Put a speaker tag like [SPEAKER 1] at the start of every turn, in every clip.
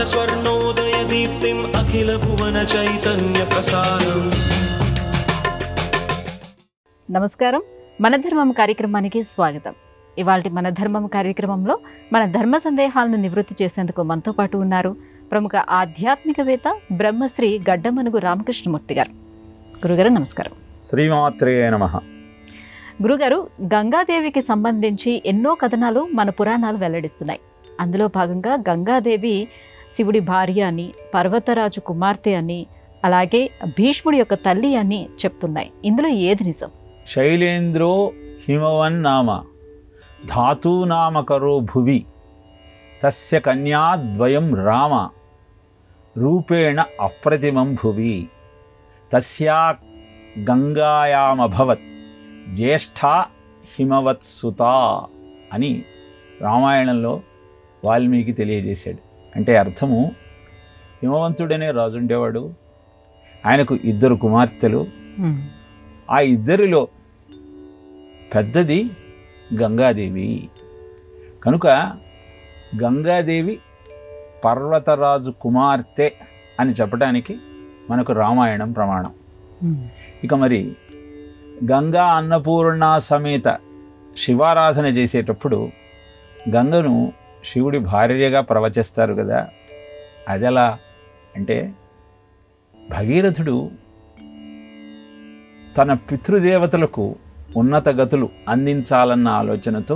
[SPEAKER 1] स्वर्णोदयदीप्तिम् अखिलभुवनचैतन्यप्रसारम्।
[SPEAKER 2] నమస్కారం, మన ధర్మం కార్యక్రమానికి స్వాగతం. ఇవాల్టి మన ధర్మం కార్యక్రమంలో మన ధర్మ సందేహాలను నివృత్తి చేసేందుకు మనతో పాటు ఉన్నారు ప్రముఖ ఆధ్యాత్మికవేత్త బ్రహ్మశ్రీ గడ్డమనుగు రామకృష్ణమూర్తి గారు. గురుగారు నమస్కారం.
[SPEAKER 3] శ్రీమాత్రే నమః.
[SPEAKER 2] గురుగారు, గంగాదేవికి సంబంధించి ఎన్నో కథనాలు మన పురాణాలు వెల్లడిస్తున్నాయి. అందులో భాగంగా గంగాదేవి శివుడి భార్య అని, పర్వతరాజు కుమార్తె అని, అలాగే భీష్ముడి యొక్క తల్లి అని చెప్తున్నాయి. ఇందులో ఏది నిజం?
[SPEAKER 3] శైలేంద్రో హిమవన్నామ ధాతూనామకరో భువి తస్య కన్యాద్వయం రామ రూపేణ అప్రతిమం భువి తస్యా గంగాయామభవత్ జ్యేష్ఠా హిమవత్సుత అని రామాయణంలో వాల్మీకి తెలియజేశాడు. అంటే అర్థము, హిమవంతుడనే రాజు ఉండేవాడు, ఆయనకు 2 కుమార్తెలు. ఆ 2లో పెద్దది గంగాదేవి. కనుక గంగాదేవి పర్వతరాజు కుమార్తె అని చెప్పడానికి మనకు రామాయణం ప్రమాణం. ఇక మరి గంగా అన్నపూర్ణ సమేత శివారాధన చేసేటప్పుడు గంగను శివుడి భార్యగా ప్రవచిస్తారు కదా, అదెలా అంటే, భగీరథుడు తన పితృదేవతలకు ఉన్నత గతులు అందించాలన్న ఆలోచనతో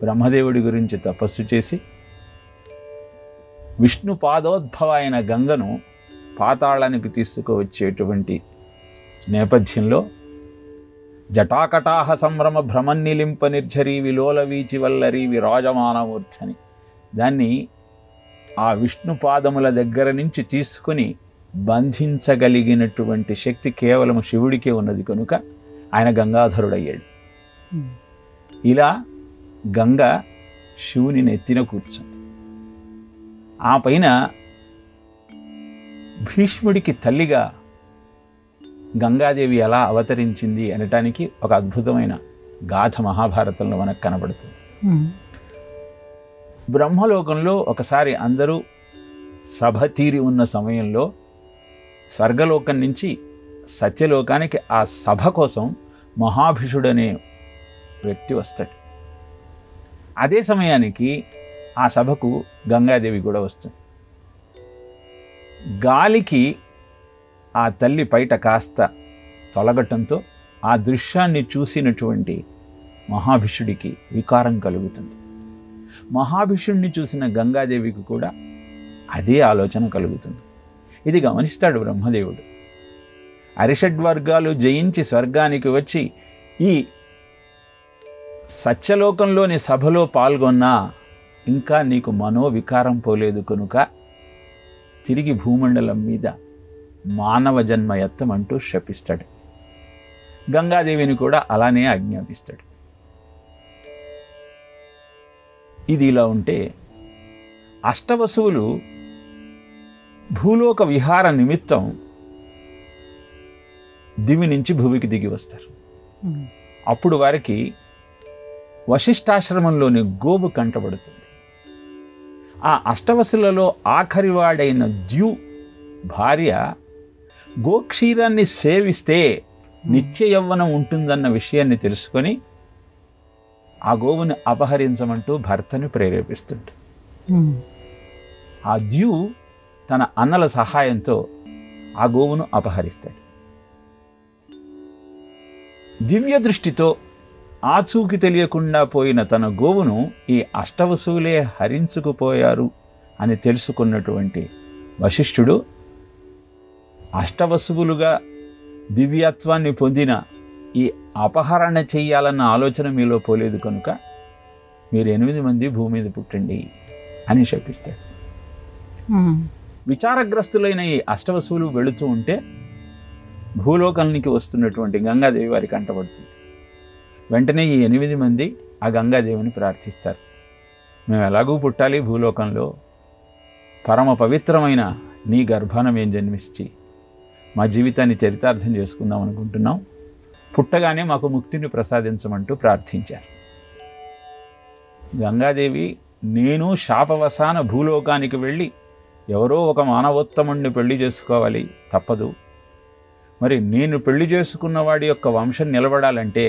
[SPEAKER 3] బ్రహ్మదేవుడి గురించి తపస్సు చేసి విష్ణు పాదోద్భవ అయిన గంగను పాతాళానికి తీసుకువచ్చేటువంటి నేపథ్యంలో జటాకటాహ సంభ్రమ భ్రమన్నిలింప నిర్ఝరీ విలోల వీచి వల్లరి విరాజమానమూర్ధని, దాన్ని ఆ విష్ణు పాదముల దగ్గర నుంచి తీసుకుని బంధించగలిగినటువంటి శక్తి కేవలం శివుడికే ఉన్నది. కనుక ఆయన గంగాధరుడయ్యాడు. ఇలా గంగ శివుని నెత్తిన కూర్చుంది. ఆ పైన భీష్ముడికి తల్లిగా గంగాదేవి ఎలా అవతరించింది అనటానికి ఒక అద్భుతమైన గాథ మహాభారతంలో మనకు కనబడుతుంది. బ్రహ్మలోకంలో ఒకసారి అందరూ సభ తీరి ఉన్న సమయంలో స్వర్గలోకం నుంచి సత్యలోకానికి ఆ సభ కోసం మహాభిషుడనే వ్యక్తి వస్తాడు. అదే సమయానికి ఆ సభకు గంగాదేవి కూడా వస్తుంది. గాలికి ఆ తల్లి పైట కాస్త తొలగటంతో ఆ దృశ్యాన్ని చూసినటువంటి మహాభిషుడికి వికారం కలుగుతుంది. మహాభిషుడిని చూసిన గంగాదేవికి కూడా అదే ఆలోచన కలుగుతుంది. ఇది గమనిస్తాడు బ్రహ్మదేవుడు. అరిషడ్వర్గాలు జయించి స్వర్గానికి వచ్చి ఈ సత్యలోకంలోని సభలో పాల్గొన్నా ఇంకా నీకు మనోవికారం పోలేదు కనుక తిరిగి భూమండలం మీద మానవ జన్మ ఎత్తమంటూ శపిస్తాడు. గంగాదేవిని కూడా అలానే ఆజ్ఞాపిస్తాడు. ఇది ఇలా ఉంటే, అష్టవసువులు భూలోక విహార నిమిత్తం దివి నుంచి భూమికి దిగి వస్తారు. అప్పుడు వారికి వశిష్ఠాశ్రమంలోని గోవు కంటబడుతుంది. ఆ అష్టవసులలో ఆఖరివాడైన ద్యు భార్య గోక్షీరాన్ని సేవిస్తే నిత్య యవ్వనం ఉంటుందన్న విషయాన్ని తెలుసుకొని ఆ గోవుని అపహరించమంటూ భర్తను ప్రేరేపిస్తుంది. ఆ ద్యు తన అన్నల సహాయంతో ఆ గోవును అపహరిస్తాడు. దివ్య దృష్టితో ఆచూకి తెలియకుండా పోయిన తన గోవును ఈ అష్టవసువులే హరించుకుపోయారు అని తెలుసుకున్నటువంటి వశిష్ఠుడు, అష్టవసువులుగా దివ్యత్వాన్ని పొందిన ఈ అపహరణ చెయ్యాలన్న ఆలోచన మీలో పోలేదు కనుక మీరు 8 మంది భూమి మీద పుట్టండి అని శపిస్తాడు. విచారగ్రస్తులైన ఈ అష్టవసువులు వెళుతూ ఉంటే భూలోకానికి వస్తున్నటువంటి గంగాదేవి వారికి కంటబడుతుంది. వెంటనే ఈ 8 మంది ఆ గంగాదేవిని ప్రార్థిస్తారు. మేము ఎలాగూ పుట్టాలి భూలోకంలో, పరమ పవిత్రమైన నీ గర్భాన మేము జన్మించి మా జీవితాన్ని చరితార్థం చేసుకుందాం అనుకుంటున్నాం, పుట్టగానే మాకు ముక్తిని ప్రసాదించమంటూ ప్రార్థించారు. గంగాదేవి నేను శాపవశాన భూలోకానికి వెళ్ళి ఎవరో ఒక మానవోత్తముణ్ణి పెళ్లి చేసుకోవాలి, తప్పదు. మరి నేను పెళ్లి చేసుకున్న వాడి యొక్క వంశం నిలబడాలంటే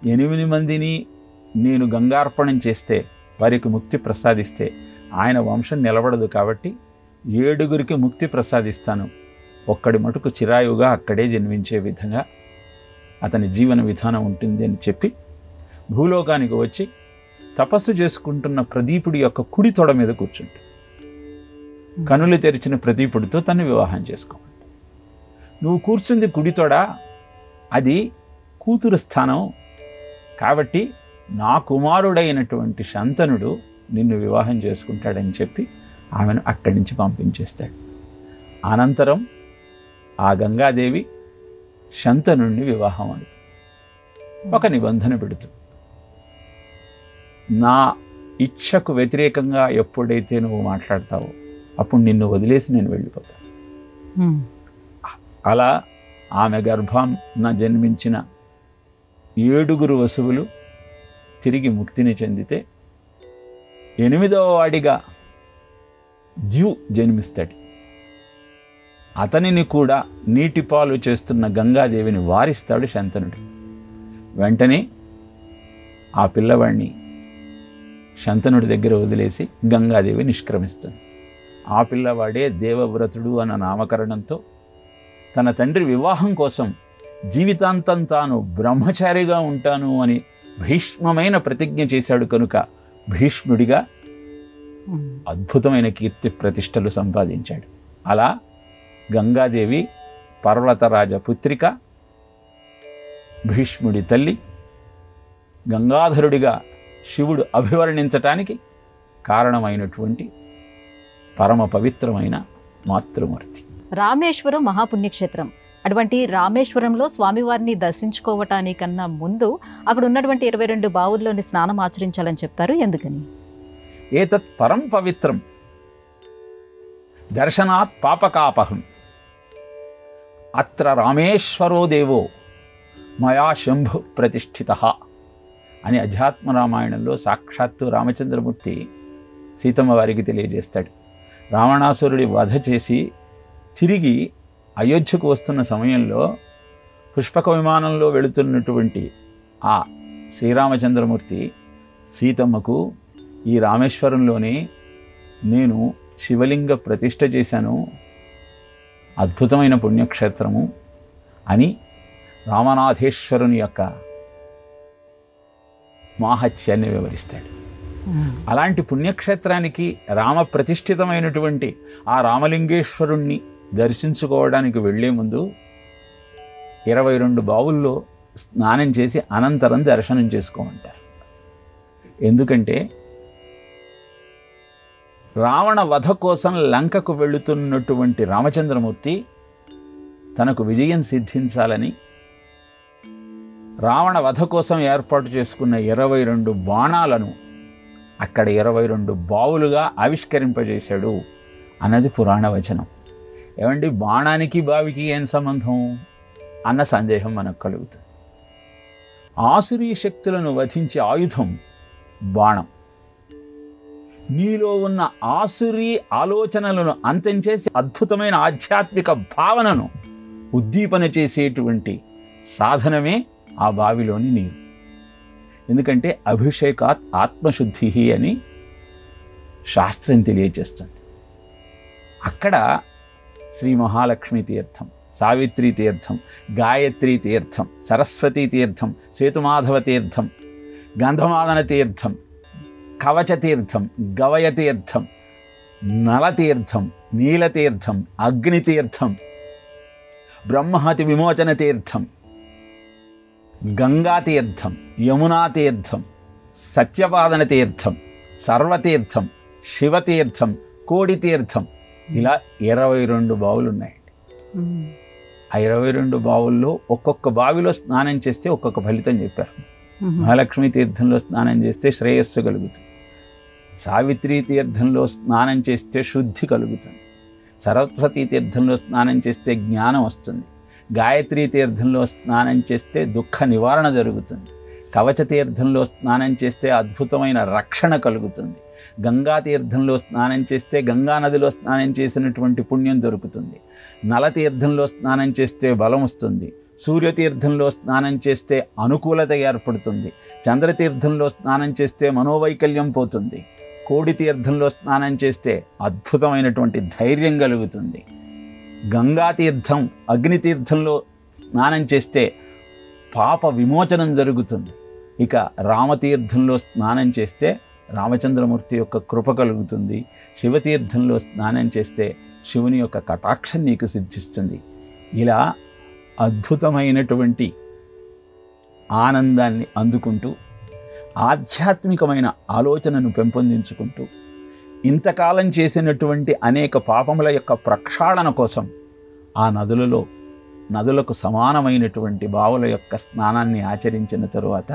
[SPEAKER 3] 8 మందిని నేను గంగార్పణం చేస్తే, వారికి ముక్తి ప్రసాదిస్తే ఆయన వంశం నిలబడదు. కాబట్టి 7 ముక్తి ప్రసాదిస్తాను, ఒక్కడి మటుకు చిరాయుగా అక్కడే జన్మించే విధంగా అతని జీవన విధానం ఉంటుంది అని చెప్పి భూలోకానికి వచ్చి తపస్సు చేసుకుంటున్న ప్రదీపుడి యొక్క కుడి తొడ మీద కూర్చుంటాడు. కనులు తెరిచిన ప్రదీపుడితో తను వివాహం చేసుకోవాలి. నువ్వు కూర్చుంది కుడి తొడ, అది కూతురు స్థానం. కాబట్టి నా కుమారుడైనటువంటి శంతనుడు నిన్ను వివాహం చేసుకుంటాడని చెప్పి ఆమెను అక్కడి నుంచి పంపించేస్తాడు. అనంతరం ఆ గంగాదేవి శంతనుడిని వివాహం ఆడుతుంది. ఒక నిబంధన పెడుతుంది, నా ఇచ్ఛకు వ్యతిరేకంగా ఎప్పుడైతే నువ్వు మాట్లాడతావో అప్పుడు నిన్ను వదిలేసి నేను వెళ్ళిపోతాను. అలా ఆమె గర్భాన జన్మించిన 7 వసువులు తిరిగి ముక్తిని చెందితే 8వ వాడిగా ద్యు జన్మిస్తాడు. అతనిని కూడా నీటిపాలు చేస్తున్న గంగాదేవిని వారిస్తాడు శంతనుడు. వెంటనే ఆ పిల్లవాడిని శంతనుడి దగ్గర వదిలేసి గంగాదేవి నిష్క్రమిస్తుంది. ఆ పిల్లవాడే దేవవ్రతుడు అన్న నామకరణంతో తన తండ్రి వివాహం కోసం జీవితాంతం తాను బ్రహ్మచారిగా ఉంటాను అని భీష్మమైన ప్రతిజ్ఞ చేశాడు. కనుక భీష్ముడిగా అద్భుతమైన కీర్తి ప్రతిష్టలు సంపాదించాడు. అలా గంగాదేవి పర్వతరాజ పుత్రిక, భీష్ముడి తల్లి, గంగాధరుడిగా శివుడు అభివర్ణించటానికి కారణమైనటువంటి పరమ పవిత్రమైన మాతృమూర్తి.
[SPEAKER 2] రామేశ్వరం మహాపుణ్యక్షేత్రం. అటువంటి రామేశ్వరంలో స్వామివారిని దర్శించుకోవటానికన్నా ముందు అక్కడ ఉన్నటువంటి 22 బావుల్లోని స్నానం ఆచరించాలని చెప్తారు. ఎందుకని?
[SPEAKER 3] ఏతత్ పరం పవిత్రం దర్శనాత్ పాపకాపహం అత్ర రామేశ్వరో దేవో మయా శంభు ప్రతిష్ఠిత అని అధ్యాత్మ రామాయణంలో సాక్షాత్తు రామచంద్రమూర్తి సీతమ్మ వారికి తెలియజేస్తాడు. రావణాసురుడి వధ చేసి తిరిగి అయోధ్యకు వస్తున్న సమయంలో పుష్పక విమానంలో వెళుతున్నటువంటి ఆ శ్రీరామచంద్రమూర్తి సీతమ్మకు ఈ రామేశ్వరంలోనే నేను శివలింగ ప్రతిష్ఠ చేశాను, అద్భుతమైన పుణ్యక్షేత్రము అని రామనాథేశ్వరుని యొక్క మాహత్యాన్ని వివరిస్తాడు. అలాంటి పుణ్యక్షేత్రానికి రామ ప్రతిష్ఠితమైనటువంటి ఆ రామలింగేశ్వరుణ్ణి దర్శించుకోవడానికి వెళ్ళే ముందు 22 బావుల్లో స్నానం చేసి అనంతరం దర్శనం చేసుకోమంటారు. ఎందుకంటే రావణ వధ కోసం లంకకు వెళుతున్నటువంటి రామచంద్రమూర్తి తనకు విజయం సిద్ధించాలని రావణ వధ కోసం ఏర్పాటు చేసుకున్న 22 బాణాలను అక్కడ 22 బావులుగా ఆవిష్కరింపజేశాడు అన్నది పురాణ వచనం. ఏమండి, బాణానికి బావికి ఏం సంబంధం అన్న సందేహం మనకు కలుగుతుంది. ఆసురీ శక్తులను వధించే ఆయుధం బాణం. నీలో ఉన్న ఆసురీ ఆలోచనలను అంతం చేసి అద్భుతమైన ఆధ్యాత్మిక భావనను ఉద్దీపన చేసేటువంటి సాధనమే ఆ బావిలోని నీరు. ఎందుకంటే అభిషేకాత్ ఆత్మశుద్ధి అని శాస్త్రం తెలియజేస్తుంది. అక్కడ శ్రీ మహాలక్ష్మీ తీర్థం, సావిత్రి తీర్థం, గాయత్రీ తీర్థం, సరస్వతీ తీర్థం, సేతుమాధవ తీర్థం, గంధమాదన తీర్థం, కవచ తీర్థం, గవయ తీర్థం, నలతీర్థం, నీలతీర్థం, అగ్నితీర్థం, బ్రహ్మహతి విమోచన తీర్థం, గంగాతీర్థం, యమునాతీర్థం, సత్యపాదన తీర్థం, సర్వతీర్థం, శివతీర్థం, కోడి తీర్థం, ఇలా 22 బావులు ఉన్నాయండి. ఆ 22 బావుల్లో ఒక్కొక్క బావిలో స్నానం చేస్తే ఒక్కొక్క ఫలితం చెప్పారు. మహాలక్ష్మి తీర్థంలో స్నానం చేస్తే శ్రేయస్సు కలుగుతుంది, సావిత్రి తీర్థంలో స్నానం చేస్తే శుద్ధి కలుగుతుంది, సరస్వతీ తీర్థంలో స్నానం చేస్తే జ్ఞానం వస్తుంది, గాయత్రీ తీర్థంలో స్నానం చేస్తే దుఃఖ నివారణ జరుగుతుంది, కవచ తీర్థంలో స్నానం చేస్తే అద్భుతమైన రక్షణ కలుగుతుంది, గంగా తీర్థంలో స్నానం చేస్తే గంగా నదిలో స్నానం చేసినటువంటి పుణ్యం దొరుకుతుంది. నల తీర్థంలో స్నానం చేస్తే బలం వస్తుంది. సూర్యతీర్థంలో స్నానం చేస్తే అనుకూలత ఏర్పడుతుంది. చంద్రతీర్థంలో స్నానం చేస్తే మనోవైకల్యం పోతుంది. కోడి తీర్థంలో స్నానం చేస్తే అద్భుతమైనటువంటి ధైర్యం కలుగుతుంది. గంగా తీర్థం అగ్నితీర్థంలో స్నానం చేస్తే పాప విమోచనం జరుగుతుంది. ఇక రామతీర్థంలో స్నానం చేస్తే రామచంద్రమూర్తి యొక్క కృప కలుగుతుంది. శివతీర్థంలో స్నానం చేస్తే శివుని యొక్క కటాక్షం నీకు సిద్ధిస్తుంది. ఇలా అద్భుతమైనటువంటి ఆనందాన్ని అందుకుంటూ ఆధ్యాత్మికమైన ఆలోచనను పెంపొందించుకుంటూ ఇంతకాలం చేసినటువంటి అనేక పాపముల యొక్క ప్రక్షాళన కోసం ఆ నదులకు సమానమైనటువంటి బావుల యొక్క స్నానాన్ని ఆచరించిన తరువాత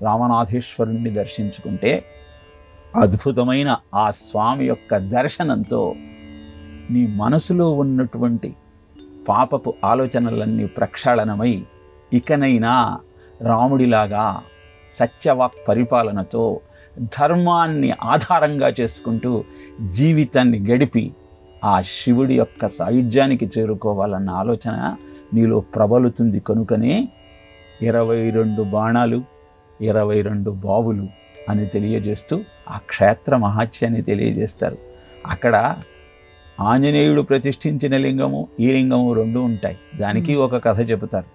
[SPEAKER 3] రామనాథేశ్వరుణ్ణి దర్శించుకుంటే అద్భుతమైన ఆ స్వామి యొక్క దర్శనంతో నీ మనసులో ఉన్నటువంటి పాపపు ఆలోచనలన్నీ ప్రక్షాళనమై ఇకనైనా రాముడిలాగా సత్యవాక్ పరిపాలనతో ధర్మాన్ని ఆధారంగా చేసుకుంటూ జీవితాన్ని గడిపి ఆ శివుడి యొక్క సాయుధ్యానికి చేరుకోవాలన్న ఆలోచన నీలో ప్రబలుతుంది. కనుకనే 22 బాణాలు 22 బావులు అని తెలియజేస్తూ ఆ క్షేత్ర మహాత్యాన్ని తెలియజేస్తారు. అక్కడ ఆంజనేయుడు ప్రతిష్ఠించిన లింగము ఈ లింగము 2 ఉంటాయి. దానికి ఒక కథ చెబుతారు.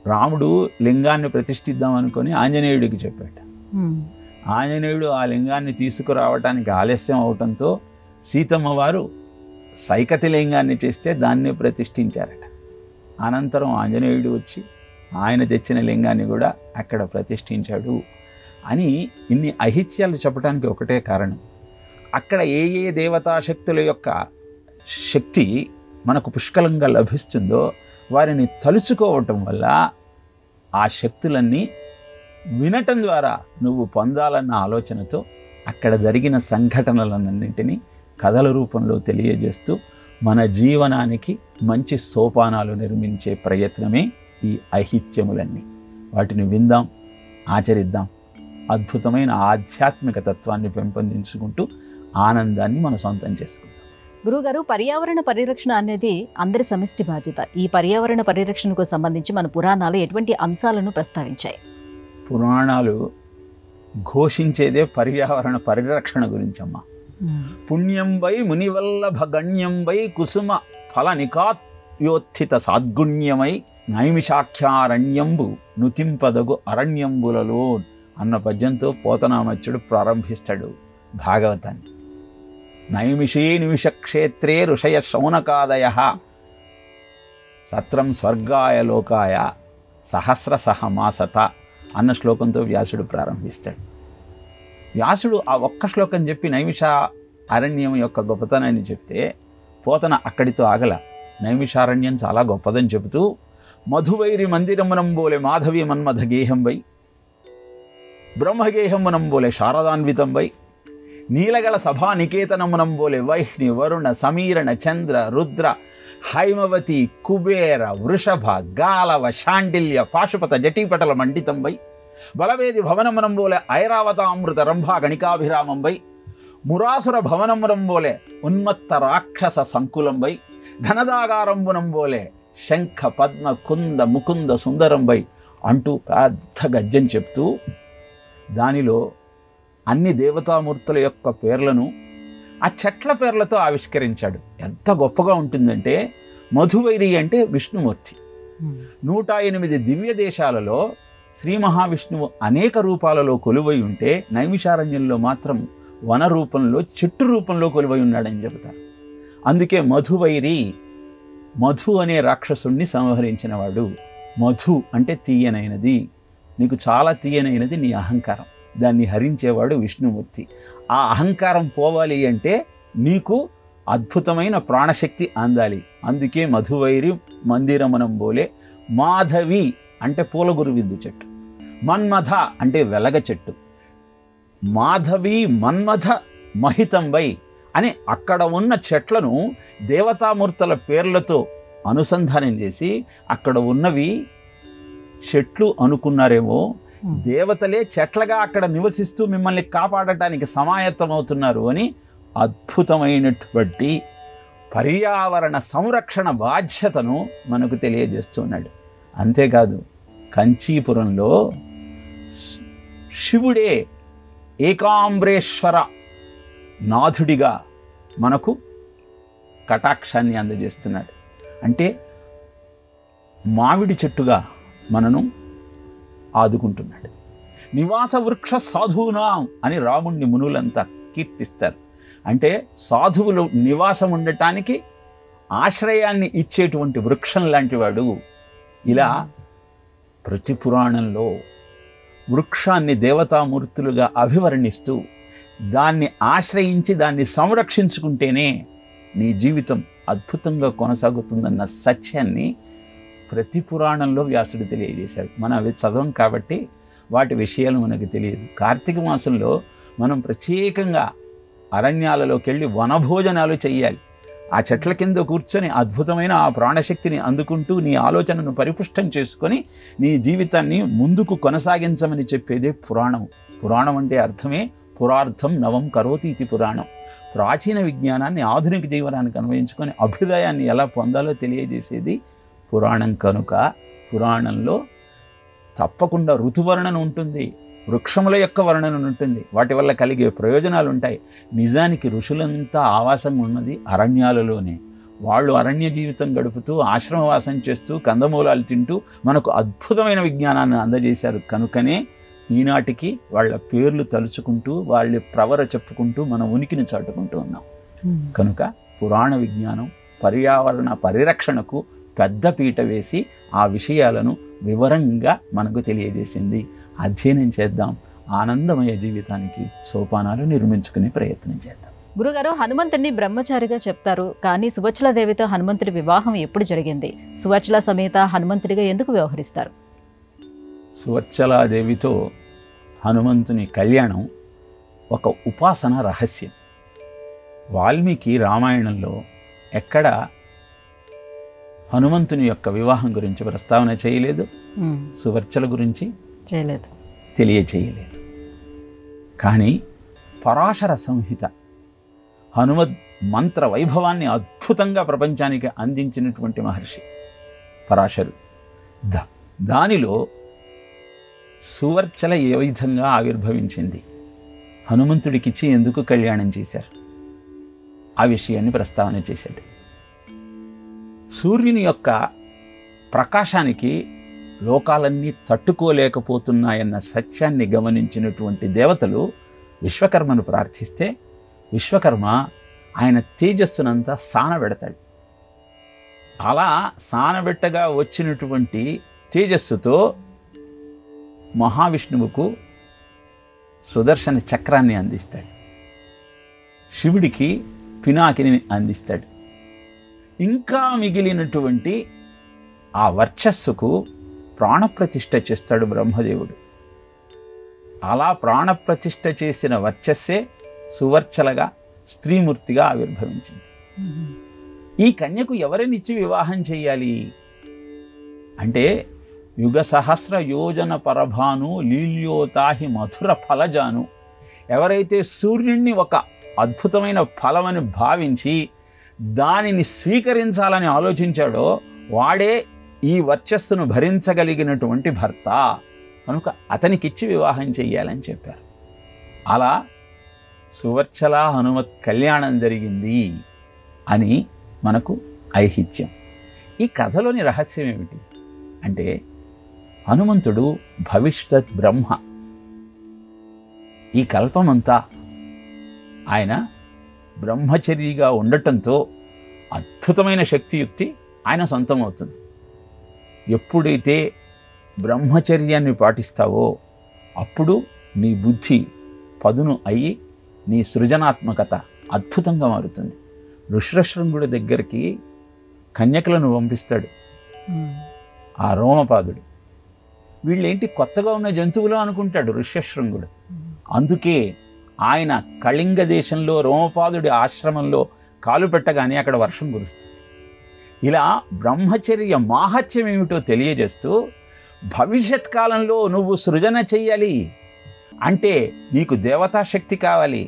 [SPEAKER 3] రాముడు లింగాన్ని ప్రతిష్ఠిద్దాం అనుకొని ఆంజనేయుడికి చెప్పాట. ఆంజనేయుడు ఆ లింగాన్ని తీసుకురావడానికి ఆలస్యం అవటంతో సీతమ్మ వారు సైకతి లింగాన్ని చేస్తే దాన్నే ప్రతిష్ఠించారట. అనంతరం ఆంజనేయుడు వచ్చి ఆయన తెచ్చిన లింగాన్ని కూడా అక్కడ ప్రతిష్ఠించాడు అని ఇన్ని అహిత్యాలు చెప్పడానికి ఒకటే కారణం. అక్కడ ఏ ఏ దేవతాశక్తుల యొక్క శక్తి మనకు పుష్కలంగా లభిస్తుందో వారిని తలుచుకోవటం వల్ల ఆ శక్తులన్నీ వినటం ద్వారా నువ్వు పొందాలన్న ఆలోచనతో అక్కడ జరిగిన సంఘటనలన్నింటినీ కథల రూపంలో తెలియజేస్తూ మన జీవనానికి మంచి సోపానాలు నిర్మించే ప్రయత్నమే ఈ ఐహిత్యములన్నీ. వాటిని విందాం, ఆచరిద్దాం. అద్భుతమైన ఆధ్యాత్మిక తత్వాన్ని పెంపొందించుకుంటూ ఆనందాన్ని మన సొంతం చేసుకుందాం.
[SPEAKER 2] గురుగారు, పర్యావరణ పరిరక్షణ అనేది అందరి సమిష్టి బాధ్యత. ఈ పర్యావరణ పరిరక్షణకు సంబంధించి మన పురాణాలు ఎటువంటి అంశాలను ప్రస్తావించాయి?
[SPEAKER 3] పురాణాలు ఘోషించేదే పర్యావరణ పరిరక్షణ గురించమ్మా. పుణ్యంబై మునివల్లభ గణ్యంబై కుసుమ ఫల నికాయోత్థిత సాద్గుణ్యమై నైమిషాఖ్యారణ్యంబు నుతింపదగు అరణ్యంబులలో అన్న పద్యంతో పోతనామత్యుడు ప్రారంభిస్తాడు భాగవతాన్ని. నైమిషే నిమిషక్షేత్రే ఋషయ శౌనకాదయ సత్రం స్వర్గాయ లోకాయ సహస్రసహ మాసత అన్న శ్లోకంతో వ్యాసుడు ప్రారంభిస్తాడు. వ్యాసుడు ఆ ఒక్క శ్లోకం చెప్పి నైమిష అరణ్యం యొక్క గొప్పతనాన్ని చెప్తే పోతన అక్కడితో ఆగల. నైమిషారణ్యం చాలా గొప్పదని చెబుతూ మధువైరి మందిరమునంబోలే మాధవి మన్మథ గేహంబై బ్రహ్మగేహమునంబోలే శారదాన్వితంబై నీలగల సభా నికేతనమునంబోలే వైహ్ని వరుణ సమీరణ చంద్ర రుద్ర హైమవతి కుబేర వృషభ గాలవ శాండిల్య పాశుపత జటీపటల మండితంబై బలవేది భవనమునంబోలే ఐరావతామృత రంభా గణికాభిరామంబై మురాసుర భవనమునంబోలే ఉన్మత్త రాక్షస సంకులంబై ధనదాగారంబునంబోలే శంఖ పద్మ కుంద ముకుంద సుందరంబై అంటూ పెద్ద గద్యం చెప్తూ దానిలో అన్ని దేవతామూర్తుల యొక్క పేర్లను ఆ చెట్ల పేర్లతో ఆవిష్కరించాడు. ఎంత గొప్పగా ఉంటుందంటే మధువైరి అంటే విష్ణుమూర్తి. 108 దివ్య దేశాలలో శ్రీ మహావిష్ణువు అనేక రూపాలలో కొలువై ఉంటే నైమిషారణ్యంలో మాత్రం వన రూపంలో చెట్టు రూపంలో కొలువై ఉన్నాడని చెబుతారు. అందుకే మధువైరి, మధు అనే రాక్షసుణ్ణి సంహరించినవాడు. మధు అంటే తీయనైనది, నీకు చాలా తీయనైనది నీ అహంకారం, దాన్ని హరించేవాడు విష్ణుమూర్తి. ఆ అహంకారం పోవాలి అంటే నీకు అద్భుతమైన ప్రాణశక్తి అందాలి. అందుకే మధువైరి మందిరమునంబోలే మాధవి అంటే పూలగురువిందు చెట్టు, మన్మథ అంటే వెలగ చెట్టు, మాధవి మన్మథ మహితంబై అని అక్కడ ఉన్న చెట్లను దేవతామూర్తుల పేర్లతో అనుసంధానం చేసి అక్కడ ఉన్నవి చెట్లు అనుకున్నారేమో, దేవతలే చెట్లగా అక్కడ నివసిస్తూ మిమ్మల్ని కాపాడటానికి సమాయత్తమవుతున్నారు అని అద్భుతమైనటువంటి పర్యావరణ సంరక్షణ బాధ్యతను మనకు తెలియజేస్తున్నాడు. అంతేకాదు కంచీపురంలో శివుడే ఏకాంబరేశ్వర నాథుడిగా మనకు కటాక్షాన్ని అందజేస్తున్నాడు. అంటే మామిడి చెట్టుగా మనను ఆదుకుంటున్నాడు. నివాస వృక్ష సాధూనాం అని రాముణ్ణి మునులంతా కీర్తిస్తారు. అంటే సాధువులు నివాసం ఉండటానికి ఆశ్రయాన్ని ఇచ్చేటువంటి వృక్షం లాంటివాడు. ఇలా ప్రతి పురాణంలో వృక్షాన్ని దేవతామూర్తులుగా అభివర్ణిస్తూ దాన్ని ఆశ్రయించి దాన్ని సంరక్షించుకుంటేనే నీ జీవితం అద్భుతంగా కొనసాగుతుందన్న సత్యాన్ని ప్రతి పురాణంలో వ్యాసుడు తెలియజేశాడు. మనం అవి చదవం కాబట్టి వాటి విషయాలు మనకు తెలియదు. కార్తీక మాసంలో మనం ప్రత్యేకంగా అరణ్యాలలోకి వెళ్ళి వనభోజనాలు చెయ్యాలి. ఆ చెట్ల కింద కూర్చొని అద్భుతమైన ఆ ప్రాణశక్తిని అందుకుంటూ నీ ఆలోచనను పరిపుష్టం చేసుకొని నీ జీవితాన్ని ముందుకు కొనసాగించమని చెప్పేదే పురాణం. పురాణం అంటే అర్థమే పురార్థం నవం కరోతి ఇది పురాణం. ప్రాచీన విజ్ఞానాన్ని ఆధునిక జీవనానికి అన్వయించుకొని అభ్యుదయాన్ని ఎలా పొందాలో తెలియజేసేది పురాణం. కనుక పురాణంలో తప్పకుండా ఋతువర్ణన ఉంటుంది, వృక్షముల యొక్క వర్ణన ఉంటుంది, వాటి వల్ల కలిగే ప్రయోజనాలు ఉంటాయి. నిజానికి ఋషులంతా ఆవాసం ఉన్నది అరణ్యాలలోనే. వాళ్ళు అరణ్య జీవితం గడుపుతూ ఆశ్రమవాసం చేస్తూ కందమూలాలు తింటూ మనకు అద్భుతమైన విజ్ఞానాన్ని అందజేశారు. కనుకనే ఈనాటికి వాళ్ళ పేర్లు తలుచుకుంటూ వాళ్ళ ప్రవర చెప్పుకుంటూ మన ఉనికిని చాటుకుంటూ ఉన్నాం. కనుక పురాణ విజ్ఞానం పర్యావరణ పరిరక్షణకు పెద్ద పీట వేసి ఆ విషయాలను వివరంగా మనకు తెలియజేసింది. అధ్యయనం చేద్దాం. ఆనందమయ జీవితానికి సోపానాలు నిర్మించుకునే ప్రయత్నం చేద్దాం.
[SPEAKER 2] గురుగారు, హనుమంతుడిని బ్రహ్మచారిగా చెప్తారు, కానీ సువచ్చలాదేవితో హనుమంతుడి వివాహం ఎప్పుడు జరిగింది? సువచ్చల సమేత హనుమంతుడిగా ఎందుకు వ్యవహరిస్తారు?
[SPEAKER 3] సువచ్చలాదేవితో హనుమంతుని కళ్యాణం ఒక ఉపాసన రహస్యం. వాల్మీకి రామాయణంలో ఎక్కడ హనుమంతుని యొక్క వివాహం గురించి ప్రస్తావన చేయలేదు, సువర్చల గురించి
[SPEAKER 2] చేయలేదు,
[SPEAKER 3] తెలియచేయలేదు. కానీ పరాశర సంహిత హనుమద్ మంత్ర వైభవాన్ని అద్భుతంగా ప్రపంచానికి అందించినటువంటి మహర్షి పరాశరు. దానిలో సువర్చల ఏ విధంగా ఆవిర్భవించింది, హనుమంతుడికిచ్చి ఎందుకు కళ్యాణం చేశారు, ఆ విషయాన్ని ప్రస్తావన చేశాడు. సూర్యుని యొక్క ప్రకాశానికి లోకాలన్నీ తట్టుకోలేకపోతున్నాయన్న సత్యాన్ని గమనించినటువంటి దేవతలు విశ్వకర్మను ప్రార్థిస్తే విశ్వకర్మ ఆయన తేజస్సునంతా సానబెడతాడు. అలా సానబెట్టగా వచ్చినటువంటి తేజస్సుతో మహావిష్ణువుకు సుదర్శన చక్రాన్ని అందిస్తాడు, శివుడికి పినాకిని అందిస్తాడు. ఇంకా మిగిలినటువంటి ఆ వర్చస్సుకు ప్రాణప్రతిష్ఠ చేస్తాడు బ్రహ్మదేవుడు. అలా ప్రాణప్రతిష్ఠ చేసిన వర్చస్సే సువర్చలగా స్త్రీమూర్తిగా ఆవిర్భవించింది. ఈ కన్యకు ఎవరినిచ్చి వివాహం చేయాలి అంటే యుగ సహస్ర యోజన పరభాను లీల్యోతాహి మధుర ఫలజాను. ఎవరైతే సూర్యుణ్ణి ఒక అద్భుతమైన ఫలమని భావించి దానిని స్వీకరించాలని ఆలోచించాడో వాడే ఈ వర్చస్సును భరించగలిగినటువంటి భర్త. కనుక అతనికిచ్చి వివాహం చెయ్యాలని చెప్పారు. అలా సువర్చల హనుమత్ కళ్యాణం జరిగింది అని మనకు ఐహిత్యం. ఈ కథలోని రహస్యం ఏమిటి అంటే హనుమంతుడు భవిష్యత్ బ్రహ్మ. ఈ కల్పమంతా ఆయన బ్రహ్మచర్యగా ఉండటంతో అద్భుతమైన శక్తియుక్తి ఆయన సొంతమవుతుంది. ఎప్పుడైతే బ్రహ్మచర్యాన్ని పాటిస్తావో అప్పుడు నీ బుద్ధి పదును అయ్యి నీ సృజనాత్మకత అద్భుతంగా మారుతుంది. ఋష్యశృంగుడి దగ్గరికి కన్యకలను పంపిస్తాడు ఆ రోమపాదుడు. వీళ్ళేంటి కొత్తగా ఉన్న జంతువులు అనుకుంటాడు ఋష్యశృంగుడు. అందుకే ఆయన కళింగ దేశంలో రోమపాదుడి ఆశ్రమంలో కాలు పెట్టగానే అక్కడ వర్షం కురుస్తుంది. ఇలా బ్రహ్మచర్య మాహత్యం ఏమిటో తెలియజేస్తూ భవిష్యత్ కాలంలో నువ్వు సృజన చెయ్యాలి అంటే నీకు దేవతా శక్తి కావాలి.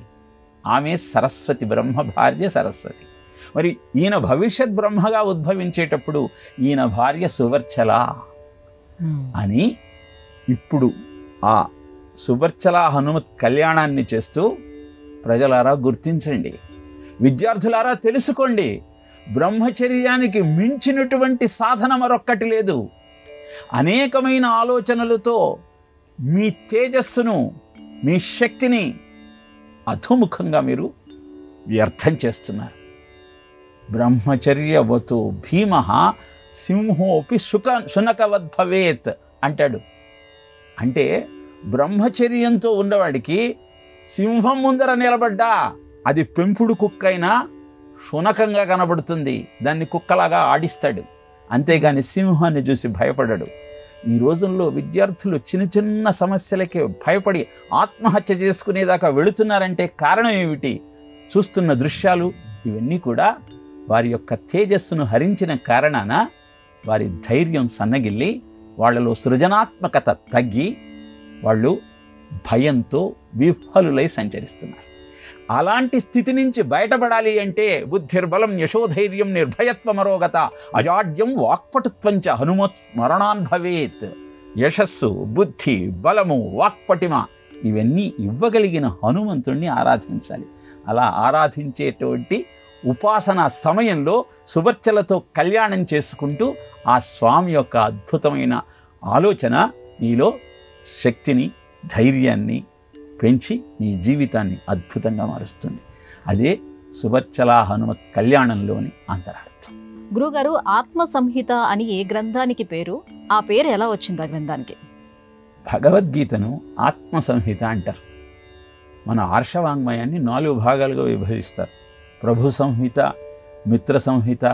[SPEAKER 3] ఆమె సరస్వతి, బ్రహ్మ భార్య సరస్వతి. మరి ఈయన భవిష్యత్ బ్రహ్మగా ఉద్భవించేటప్పుడు ఈయన భార్య సువర్చల అని ఇప్పుడు ఆ సువర్చల హనుమత్ కళ్యాణాన్ని చేస్తూ ప్రజలారా గుర్తించండి, విద్యార్థులారా తెలుసుకోండి, బ్రహ్మచర్యానికి మించినటువంటి సాధన మరొక్కటి లేదు. అనేకమైన ఆలోచనలతో మీ తేజస్సును, మీ శక్తిని అధోముఖంగా మీరు వ్యర్థం చేస్తున్నారు. బ్రహ్మచర్యవతు భీమ సింహోపి శునకవద్భవేత్ అంటాడు. అంటే బ్రహ్మచర్యంతో ఉన్నవాడికి సింహం ముందర నిలబడ్డా అది పెంపుడు కుక్కైనా శునకంగా కనబడుతుంది, దాన్ని కుక్కలాగా ఆడిస్తాడు, అంతేగాని సింహాన్ని చూసి భయపడడు. ఈ రోజుల్లో విద్యార్థులు చిన్న చిన్న సమస్యలకే భయపడి ఆత్మహత్య చేసుకునేదాకా వెళుతున్నారంటే కారణం ఏమిటి? చూస్తున్న దృశ్యాలు ఇవన్నీ కూడా వారి యొక్క తేజస్సును హరించిన కారణాన వారి ధైర్యం సన్నగిల్లి వాళ్ళలో సృజనాత్మకత తగ్గి వాళ్ళు భయంతో విఫలులై సంచరిస్తున్నారు. అలాంటి స్థితి నుంచి బయటపడాలి అంటే బుద్ధిర్బలం యశోధైర్యం నిర్భయత్వమరోగత అజాడ్యం వాక్పటుత్వంచ హనుమత్ స్మరణాన్ భవేత్. యశస్సు, బుద్ధి, బలము, వాక్పటిమ ఇవన్నీ ఇవ్వగలిగిన హనుమంతుణ్ణి ఆరాధించాలి. అలా ఆరాధించేటువంటి ఉపాసనా సమయంలో సువర్చలతో కళ్యాణం చేసుకుంటూ ఆ స్వామి యొక్క అద్భుతమైన ఆలోచన నీలో శక్తిని, ధైర్యాన్ని పెంచి నీ జీవితాన్ని అద్భుతంగా మారుస్తుంది. అదే సువర్చల హనుమత్ కళ్యాణంలోని అంతరార్థం.
[SPEAKER 2] గురుగారు, ఆత్మ సంహిత అని ఏ గ్రంథానికి పేరు? ఆ పేరు ఎలా వచ్చింది ఆ గ్రంథానికి?
[SPEAKER 3] భగవద్గీతను ఆత్మ సంహిత అంటారు. మన ఆర్షవాంగ్మయాన్ని 4 భాగాలుగా విభజిస్తారు. ప్రభు సంహిత, మిత్ర సంహిత,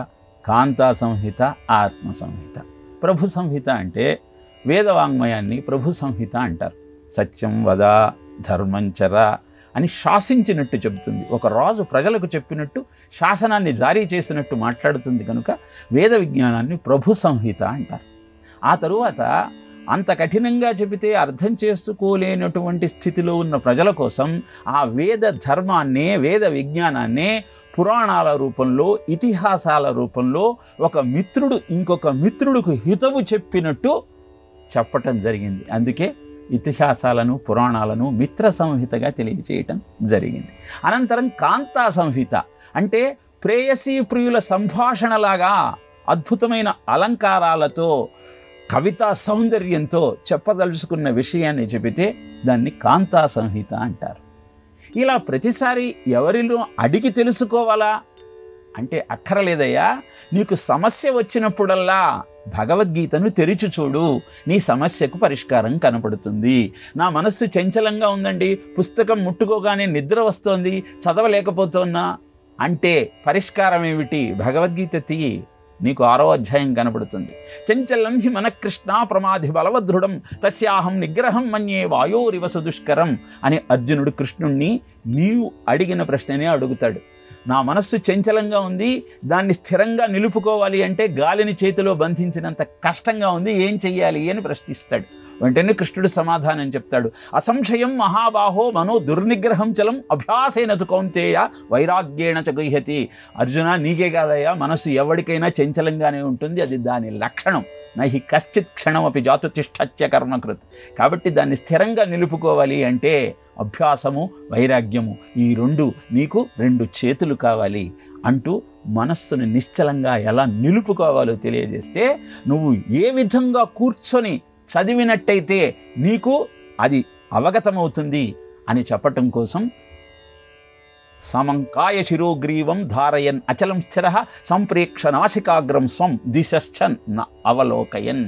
[SPEAKER 3] కాంతా సంహిత, ఆత్మ సంహిత. ప్రభు సంహిత అంటే వేదవాంగ్మయాన్ని ప్రభు సంహిత అంటారు. సత్యం వద, ధర్మంచర అని శాసించినట్టు చెబుతుంది. ఒక రాజు ప్రజలకు చెప్పినట్టు, శాసనాన్ని జారీ చేసినట్టు మాట్లాడుతుంది కనుక వేద విజ్ఞానాన్ని ప్రభు సంహిత అంటారు. ఆ తరువాత అంత కఠినంగా చెబితే అర్థం చేసుకోలేనటువంటి స్థితిలో ఉన్న ప్రజల కోసం ఆ వేద ధర్మాన్నే, వేద విజ్ఞానాన్నే పురాణాల రూపంలో, ఇతిహాసాల రూపంలో ఒక మిత్రుడు ఇంకొక మిత్రుడికి హితవు చెప్పినట్టు చెప్పటం జరిగింది. అందుకే ఇతిహాసాలను, పురాణాలను మిత్ర సంహితగా తెలియజేయటం జరిగింది. అనంతరం కాంతా సంహిత అంటే ప్రేయసీ ప్రియుల సంభాషణలాగా అద్భుతమైన అలంకారాలతో, కవితా సౌందర్యంతో చెప్పదలుచుకున్న విషయాన్ని చెబితే దాన్ని కాంతా సంహిత అంటారు. ఇలా ప్రతిసారి ఎవరిలో అడిగి తెలుసుకోవాలా అంటే అక్కరలేదయ్యా. నీకు సమస్య వచ్చినప్పుడల్లా భగవద్గీతను తెరిచి చూడు, నీ సమస్యకు పరిష్కారం కనపడుతుంది. నా మనస్సు చంచలంగా ఉందండి, పుస్తకం ముట్టుకోగానే నిద్ర వస్తోంది, చదవలేకపోతున్నా అంటే పరిష్కారం ఏమిటి? భగవద్గీత తీయి, నీకు 6వ అధ్యాయం కనపడుతుంది. చంచలం హి మన కృష్ణ ప్రమాధి బలవదృఢం తస్యాహం నిగ్రహం మన్యే వాయోరివ సుదుష్కరం అని అర్జునుడు కృష్ణుణ్ణి నీవు అడిగిన ప్రశ్ననే అడుగుతాడు. నా మనస్సు చంచలంగా ఉంది, దాన్ని స్థిరంగా నిలుపుకోవాలి అంటే గాలిని చేతిలో బంధించినంత కష్టంగా ఉంది, ఏం చెయ్యాలి అని ప్రశ్నిస్తాడు. వెంటనే కృష్ణుడు సమాధానం చెప్తాడు. అసంశయం మహాబాహో మనో దుర్నిగ్రహం చలం అభ్యాసేన తు కౌంతేయ వైరాగ్యేణ చ గుహ్యతి. అర్జున, నీకే కాదయ్యా, మనసు ఎవరికైనా చంచలంగానే ఉంటుంది, అది దాని లక్షణం. నహి కశ్చిత్ క్షణమపి జాతు తిష్టత్య కర్మకృత్. కాబట్టి దాన్ని స్థిరంగా నిలుపుకోవాలి అంటే అభ్యాసము, వైరాగ్యము, ఈ 2 నీకు 2 చేతులు కావాలి అంటూ మనస్సును నిశ్చలంగా ఎలా నిలుపుకోవాలో తెలియజేస్తే, నువ్వు ఏ విధంగా కూర్చొని చదివినట్టయితే నీకు అది అవగతమవుతుంది అని చెప్పటం కోసం సమంకాయ శిరోగ్రీవం ధారయన్ అచలం స్థిర సంప్రేక్ష నాసికాగ్రం స్వం దిశశ్చన్ న అవలోకయన్.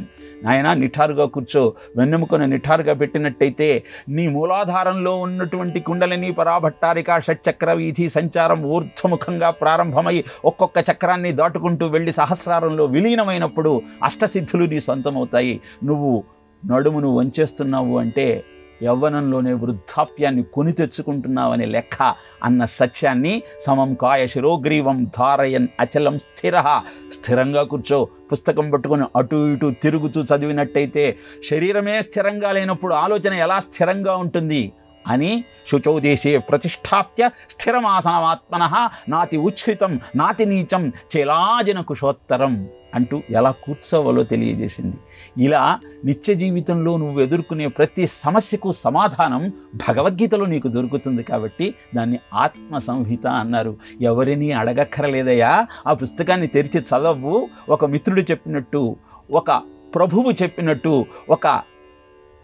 [SPEAKER 3] నాయన, నిఠారుగా కూర్చో, వెన్నెముకను నిఠారుగా పెట్టినట్టయితే నీ మూలాధారంలో ఉన్నటువంటి కుండలిని పరాభట్టారిక షట్చక్ర వీధి సంచారం ఊర్ధ్వముఖంగా ప్రారంభమై ఒక్కొక్క చక్రాన్ని దాటుకుంటూ వెళ్ళి సహస్రారంలో విలీనమైనప్పుడు అష్టసిద్ధులు నీ సొంతమవుతాయి. నువ్వు నడుమును వంచేస్తున్నావు అంటే యవ్వనంలోనే వృద్ధాప్యాన్ని కొని తెచ్చుకుంటున్నావనే లెక్క అన్న సత్యాన్ని సమం కాయ శిరోగ్రీవం ధారయన్ అచలం స్థిరంగా కూర్చో. పుస్తకం పట్టుకొని అటు ఇటు తిరుగుతూ చదివినట్టయితే శరీరమే స్థిరంగా లేనప్పుడు ఆలోచన ఎలా స్థిరంగా ఉంటుంది అని శుచౌదేశే ప్రతిష్టాప్య స్థిరమాసనమాత్మనః నాతి ఉచ్ఛ్రితం నాతి నీచం చేలాజన కుశోత్తరం అంటూ ఎలా కూర్చోవాలో తెలియజేసింది. ఇలా నిత్య జీవితంలో నువ్వు ఎదుర్కొనే ప్రతి సమస్యకు సమాధానం భగవద్గీతలో నీకు దొరుకుతుంది కాబట్టి దాన్ని ఆత్మ సంహిత అన్నారు. ఎవరిని అడగక్కరలేదయ్యా, ఆ పుస్తకాన్ని తెరిచి చదవు. ఒక మిత్రుడు చెప్పినట్టు, ఒక ప్రభువు చెప్పినట్టు, ఒక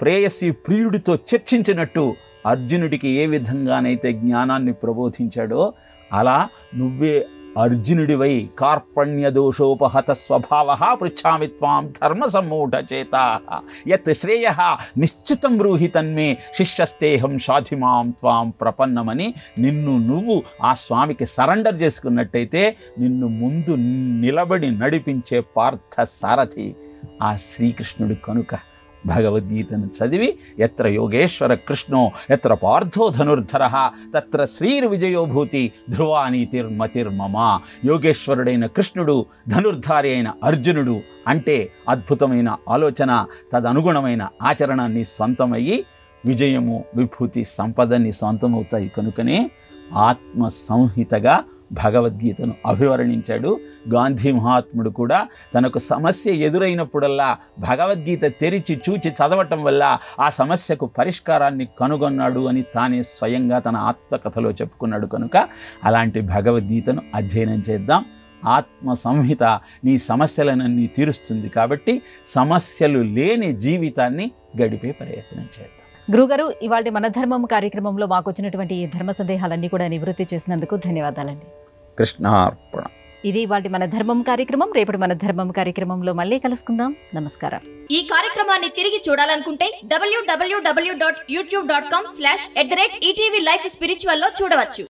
[SPEAKER 3] ప్రేయసి ప్రియుడితో చర్చించినట్టు అర్జునుడికి ఏ విధంగానైతే జ్ఞానాన్ని ప్రబోధించాడో అలా నువ్వే అర్జునుడివై కార్పణ్య దోషోపహత స్వభావ పృచ్ఛామి త్వాం ధర్మ సమ్మూఢ చేతా యత్ శ్రేయ నిశ్చితం బ్రూహి తన్మే శిష్యస్తేహం షాధిమాం త్వాం ప్రపన్నమని నిన్ను నువ్వు ఆ స్వామికి సరెండర్ చేసుకున్నట్టయితే నిన్ను ముందు నిలబడి నడిపించే పార్థ సారథి ఆ శ్రీకృష్ణుడు కనుక భగవద్గీతను చదివి ఎత్ర యోగేశ్వర కృష్ణో ఎత్ర పార్థో ధనుర్ధరః తత్ర శ్రీర్విజయోభూతి ధ్రువానీతిర్మతిర్మమ. యోగేశ్వరుడైన కృష్ణుడు, ధనుర్ధారి అయిన అర్జునుడు అంటే అద్భుతమైన ఆలోచన, తదనుగుణమైన ఆచరణని సొంతమయ్యి విజయము, విభూతి, సంపదని సొంతమవుతాయి. కనుకనే ఆత్మ సంహితగా భగవద్గీతను అభివర్ణించాడు. గాంధీ మహాత్ముడు కూడా తనకు సమస్య ఎదురైనప్పుడల్లా భగవద్గీత తెరిచి చూచి చదవటం వల్ల ఆ సమస్యకు పరిష్కారాన్ని కనుగొన్నాడు అని తానే స్వయంగా తన ఆత్మకథలో చెప్పుకున్నాడు. కనుక అలాంటి భగవద్గీతను అధ్యయనం చేద్దాం. ఆత్మ సంహిత నీ సమస్యలనన్నీ తీరుస్తుంది కాబట్టి సమస్యలు లేని జీవితాన్ని గడిపే ప్రయత్నం చేద్దాం.
[SPEAKER 2] గురుగారు, ఇవాళ మన ధర్మం కార్యక్రమంలో మాకు వచ్చినటువంటి ఈ ధర్మ సందేహాలన్నీ కూడా నివృత్తి చేసినందుకు ధన్యవాదాలండి.
[SPEAKER 3] కృష్ణార్పణ.
[SPEAKER 2] ఇది ఇవాళ మన ధర్మం కార్యక్రమం. రేపటి మన ధర్మం కార్యక్రమంలో మళ్ళీ కలుసుకుందాం. నమస్కారం.
[SPEAKER 1] ఈ కార్యక్రమాన్ని తిరిగి చూడాలనుకుంటే www.youtube.com/@ETV Life Spiritual లో చూడవచ్చు.